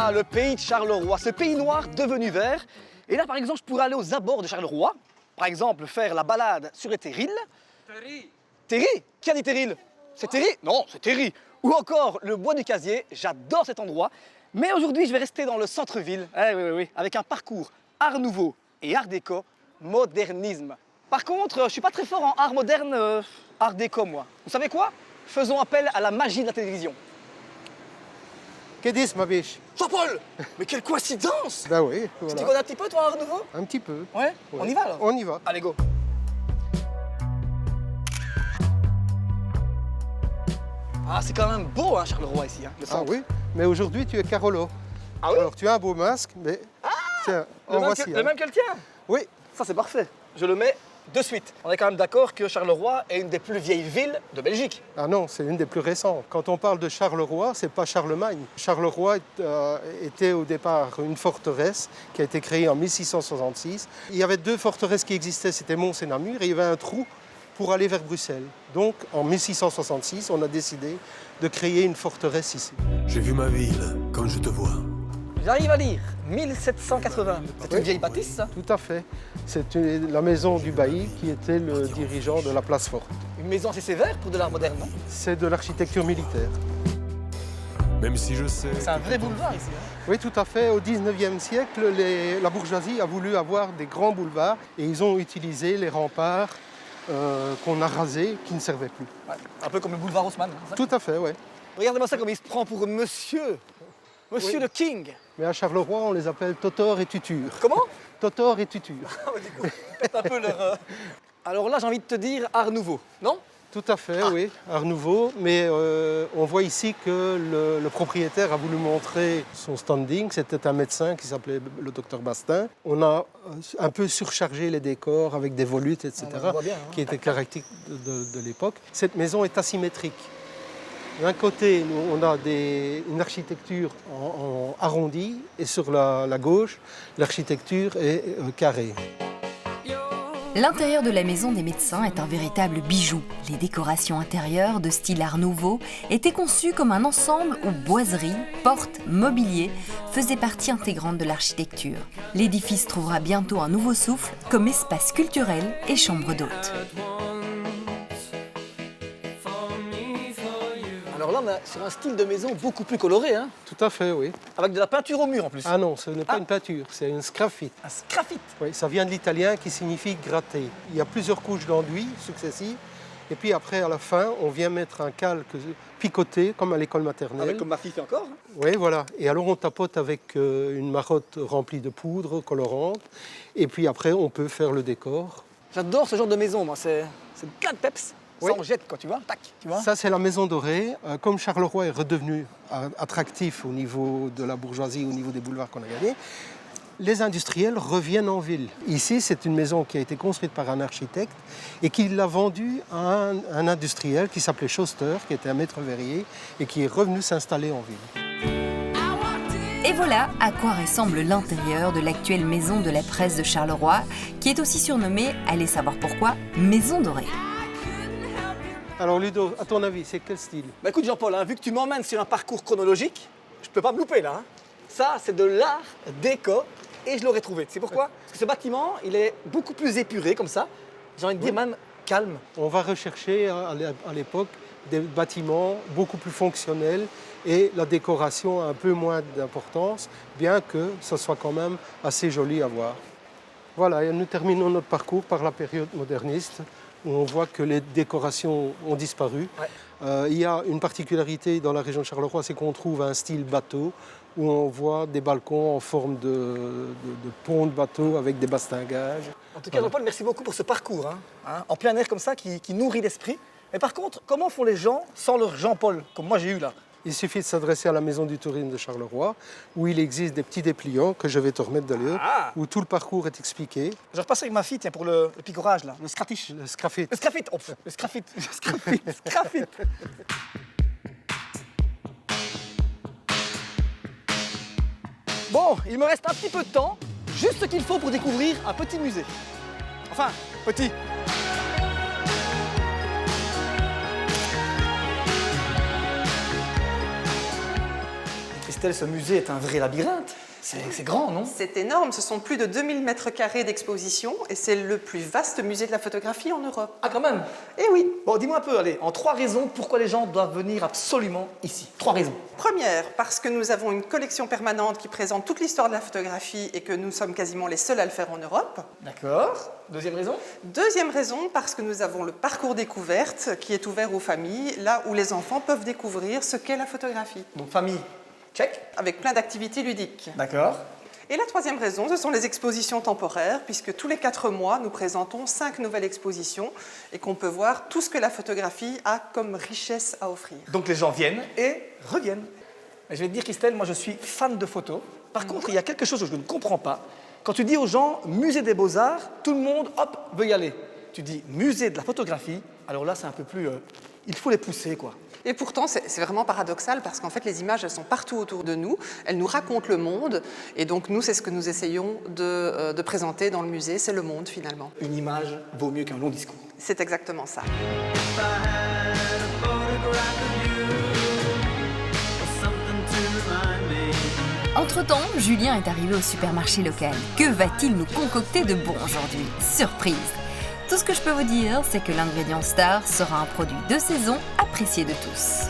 Voilà, le pays de Charleroi, ce pays noir devenu vert. Et là, par exemple, je pourrais aller aux abords de Charleroi, par exemple, faire la balade sur les terrils. Terry. Terry? Qui a dit terril? C'est Terry? Non, c'est Terry. Ou encore le bois du Casier, j'adore cet endroit. Mais aujourd'hui, je vais rester dans le centre-ville, oui, avec un parcours art nouveau et art déco, modernisme. Par contre, je suis pas très fort en art moderne, art déco, moi. Vous savez quoi? Faisons appel à la magie de la télévision. Que dis, ma biche? Jean-Paul! Mais quelle coïncidence! Ben oui, Tu voilà. connais un petit peu, toi, art nouveau? Un petit peu. Ouais? On y va, alors? On y va. Allez, go! Ah, c'est quand même beau, hein, Charleroi, ici, hein, le Ah centre. oui, mais aujourd'hui tu es Carolo. Ah oui? Alors tu as un beau masque, mais tiens, en voici. Le même que le tien? Oui, Ça, c'est parfait. Je le mets de suite. On est quand même d'accord que Charleroi est une des plus vieilles villes de Belgique. ah non, c'est une des plus récentes. Quand on parle de Charleroi, c'est pas Charlemagne. Charleroi était au départ une forteresse qui a été créée en 1666. Il y avait deux forteresses qui existaient, c'était Mons et Namur, et il y avait un trou pour aller vers Bruxelles. Donc en 1666, on a décidé de créer une forteresse ici. J'ai vu ma ville comme je te vois. J'arrive à lire 1780. C'est une Oui. vieille bâtisse, ça? Tout à fait. C'est la maison du bailli qui était le dirigeant de la place forte. Une maison assez sévère pour de l'art moderne, non? C'est de l'architecture militaire. Même si je sais. C'est un vrai boulevard ici. Hein? Oui, tout à fait. Au 19e siècle, la bourgeoisie a voulu avoir des grands boulevards et ils ont utilisé les remparts qu'on a rasés, qui ne servaient plus. Ouais. Un peu comme le boulevard Haussmann. Hein, ça? Tout à fait, oui. Regardez-moi ça comme il se prend pour monsieur. Monsieur Oui. le King. Mais à Charleroi, on les appelle Totor et Tutur. Comment? Totor et Tutur. Du coup, ils pètent un peu leur... Alors là, j'ai envie de te dire art nouveau, non? Tout à fait, oui. Art nouveau. Mais on voit ici que le propriétaire a voulu montrer son standing. C'était un médecin qui s'appelait le docteur Bastin. On a un peu surchargé les décors avec des volutes, etc., On voit bien, hein. qui étaient caractéristiques de l'époque. Cette maison est asymétrique. D'un côté, nous, on a une architecture en arrondi et sur la gauche, l'architecture est carrée. L'intérieur de la maison des médecins est un véritable bijou. Les décorations intérieures de style art nouveau étaient conçues comme un ensemble où boiseries, portes, mobilier faisaient partie intégrante de l'architecture. L'édifice trouvera bientôt un nouveau souffle comme espace culturel et chambre d'hôtes. Alors là, on est sur un style de maison beaucoup plus coloré, hein? Tout à fait, oui. Avec de la peinture au mur en plus. Ah non, ce n'est pas une peinture, c'est une sgraffite. Un sgraffite. Oui, ça vient de l'italien qui signifie gratter. Il y a plusieurs couches d'enduit successives. Et puis après, à la fin, on vient mettre un calque picoté, comme à l'école maternelle. Avec comme ma fille fait encore. Hein? Oui, voilà. Et alors on tapote avec une marotte remplie de poudre colorante. Et puis après, on peut faire le décor. J'adore ce genre de maison, moi. C'est plein de peps. Oui. Ça en jette, quoi, tu vois. Tac, tu vois. Ça, c'est la maison dorée. Comme Charleroi est redevenu attractif au niveau de la bourgeoisie, au niveau des boulevards qu'on a gagnés, les industriels reviennent en ville. Ici, c'est une maison qui a été construite par un architecte et qui l'a vendue à un industriel qui s'appelait Schuster, qui était un maître verrier et qui est revenu s'installer en ville. Et voilà à quoi ressemble l'intérieur de l'actuelle maison de la presse de Charleroi, qui est aussi surnommée, allez savoir pourquoi, Maison Dorée. Alors Ludo, à ton avis, c'est quel style? Bah écoute Jean-Paul, hein, vu que tu m'emmènes sur un parcours chronologique, je peux pas me louper là. Hein. Ça, c'est de l'art déco et je l'aurais trouvé. Tu sais pourquoi? Parce que ce bâtiment, il est beaucoup plus épuré comme ça. J'ai envie de dire même calme. On va rechercher à l'époque des bâtiments beaucoup plus fonctionnels et la décoration a un peu moins d'importance, bien que ce soit quand même assez joli à voir. Voilà, et nous terminons notre parcours par la période moderniste, où on voit que les décorations ont disparu. Ouais. Il y a une particularité dans la région de Charleroi, c'est qu'on trouve un style bateau, où on voit des balcons en forme de pont de bateau avec des bastingages. En tout cas, Jean-Paul, merci beaucoup pour ce parcours. Hein, en plein air comme ça, qui nourrit l'esprit. Mais par contre, comment font les gens sans leur Jean-Paul, comme moi j'ai eu là? Il suffit de s'adresser à la maison du tourisme de Charleroi, où il existe des petits dépliants que je vais te remettre d'ailleurs, où tout le parcours est expliqué. Je repasse avec ma fille tiens, pour le picorage, là, le scratiche. Le sgraffite. Le sgraffite, oh, le sgraffite, le sgraffite, le sgraffite. Bon, il me reste un petit peu de temps, juste ce qu'il faut pour découvrir un petit musée. Enfin, petit. Christelle, ce musée est un vrai labyrinthe. C'est grand, non? C'est énorme, ce sont plus de 2000 mètres carrés d'exposition et c'est le plus vaste musée de la photographie en Europe. Ah, quand même. Eh oui. Bon, dis-moi un peu, allez, en 3 raisons, pourquoi les gens doivent venir absolument ici. 3 raisons. Première, parce que nous avons une collection permanente qui présente toute l'histoire de la photographie et que nous sommes quasiment les seuls à le faire en Europe. D'accord. Deuxième raison? Deuxième raison, parce que nous avons le parcours découverte qui est ouvert aux familles, là où les enfants peuvent découvrir ce qu'est la photographie. Donc famille, check. Avec plein d'activités ludiques. D'accord. Et la troisième raison, ce sont les expositions temporaires, puisque tous les 4 mois, nous présentons 5 nouvelles expositions et qu'on peut voir tout ce que la photographie a comme richesse à offrir. Donc les gens viennent et reviennent. Mais je vais te dire, Christelle, moi je suis fan de photos. Par contre, il y a quelque chose que je ne comprends pas. Quand tu dis aux gens musée des beaux-arts, tout le monde, hop, veut y aller. Tu dis musée de la photographie, alors là c'est un peu plus... il faut les pousser, quoi. Et pourtant, c'est vraiment paradoxal parce qu'en fait, les images, elles sont partout autour de nous, elles nous racontent le monde, et donc nous, c'est ce que nous essayons de présenter dans le musée, c'est le monde finalement. Une image vaut mieux qu'un long discours. C'est exactement ça. Entre-temps, Julien est arrivé au supermarché local. Que va-t-il nous concocter de bon aujourd'hui? Surprise! Tout ce que je peux vous dire, c'est que l'ingrédient star sera un produit de saison apprécié de tous.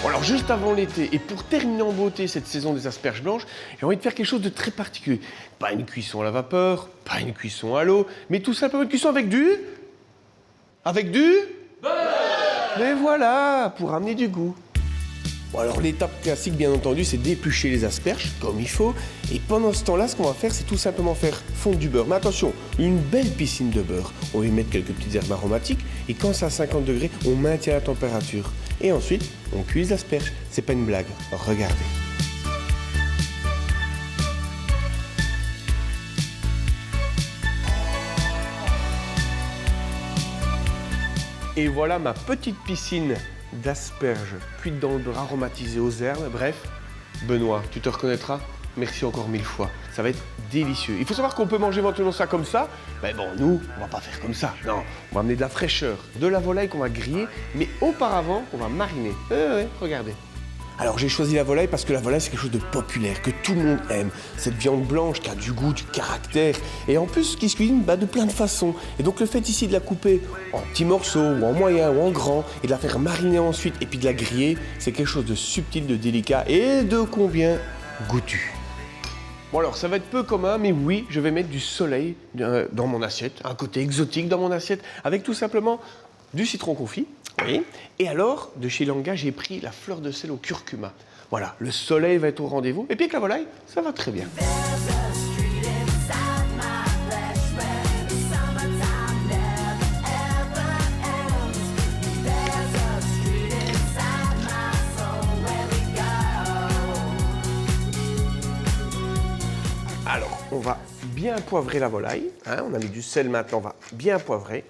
Bon, alors juste avant l'été, et pour terminer en beauté cette saison des asperges blanches, j'ai envie de faire quelque chose de très particulier. Pas une cuisson à la vapeur, pas une cuisson à l'eau, mais tout simplement une cuisson avec du... Avec du... beurre! Mais voilà, pour amener du goût. Bon, alors l'étape classique, bien entendu, c'est d'éplucher les asperges, comme il faut. Et pendant ce temps-là, ce qu'on va faire, c'est tout simplement faire fondre du beurre. Mais attention, une belle piscine de beurre. On va y mettre quelques petites herbes aromatiques. Et quand c'est à 50 degrés, on maintient la température. Et ensuite, on cuit les asperges. C'est pas une blague. Regardez. Et voilà ma petite piscine d'asperges cuites dans le beurre aromatisé aux herbes. Bref, Benoît, tu te reconnaîtras? Merci encore 1000 fois. Ça va être délicieux. Il faut savoir qu'on peut manger éventuellement ça comme ça. Mais bon, nous, on va pas faire comme ça. Non, on va amener de la fraîcheur, de la volaille qu'on va griller, mais auparavant, on va mariner. Regardez. Alors j'ai choisi la volaille parce que la volaille c'est quelque chose de populaire, que tout le monde aime. Cette viande blanche qui a du goût, du caractère, et en plus qui se cuisine de plein de façons. Et donc le fait ici de la couper en petits morceaux, ou en moyens, ou en grands, et de la faire mariner ensuite, et puis de la griller, c'est quelque chose de subtil, de délicat, et de combien goûtu. Bon alors ça va être peu commun, mais oui, je vais mettre du soleil dans mon assiette, un côté exotique dans mon assiette, avec tout simplement du citron confit. Oui. Et alors, de chez Langa, j'ai pris la fleur de sel au curcuma. Voilà, le soleil va être au rendez-vous. Et puis avec la volaille, ça va très bien. Alors, on va bien poivrer la volaille. Hein, on a mis du sel maintenant, on va bien poivrer.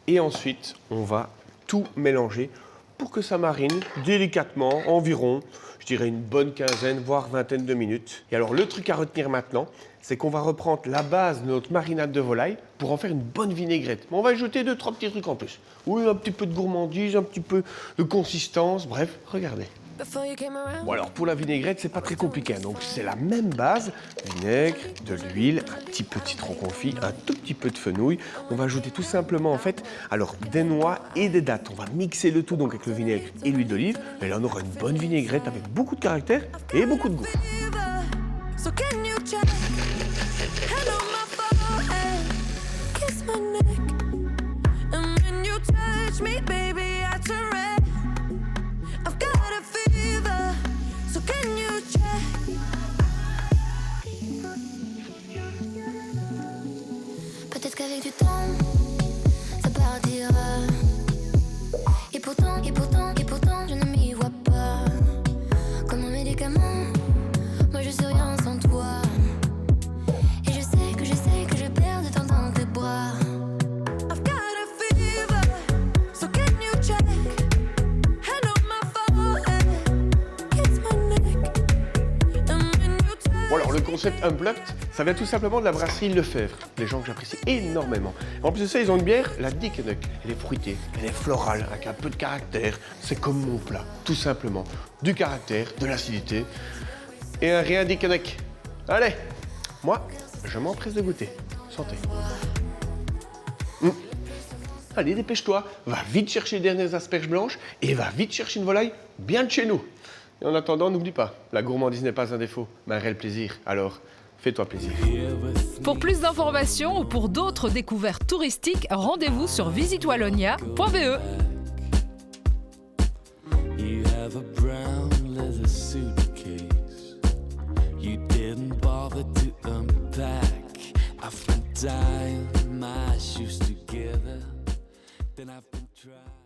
Et ensuite, on va tout mélanger pour que ça marine délicatement, environ, je dirais une bonne quinzaine, voire vingtaine de minutes. Et alors le truc à retenir maintenant, c'est qu'on va reprendre la base de notre marinade de volaille pour en faire une bonne vinaigrette. Mais on va ajouter 2-3 petits trucs en plus. Oui, un petit peu de gourmandise, un petit peu de consistance, bref, regardez. Bon alors pour la vinaigrette, c'est pas très compliqué, donc c'est la même base, vinaigre, de l'huile, un petit peu de citron confit, un tout petit peu de fenouil. On va ajouter tout simplement en fait, alors des noix et des dattes. On va mixer le tout donc avec le vinaigre et l'huile d'olive, et là on aura une bonne vinaigrette avec beaucoup de caractère et beaucoup de goût. Peut-être qu'avec du temps, ça partira. Et pourtant, je ne m'y vois pas. Comme un médicament, moi je suis rien sans toi. Et je sais que je perds de temps dans tes bras. I've got a fever, so can you check? Hand on my forehead, kiss my neck. And when you touch. Bon alors le concept Unplugged, ça vient tout simplement de la brasserie Lefebvre, des gens que j'apprécie énormément. En plus de ça, ils ont une bière, la Dickeneck. Elle est fruitée, elle est florale, avec un peu de caractère. C'est comme mon plat, tout simplement. Du caractère, de l'acidité et un rien Dickeneck. Allez, moi, je m'empresse de goûter. Santé. Allez, dépêche-toi, va vite chercher les dernières asperges blanches et va vite chercher une volaille bien de chez nous. Et en attendant, n'oublie pas, la gourmandise n'est pas un défaut, mais un réel plaisir. Alors, fais-toi plaisir. Pour plus d'informations ou pour d'autres découvertes touristiques, rendez-vous sur visitewallonia.be. You have a brown leather suitcase. You didn't bother to unpack. I've been tying my shoes together. Then I've been trying.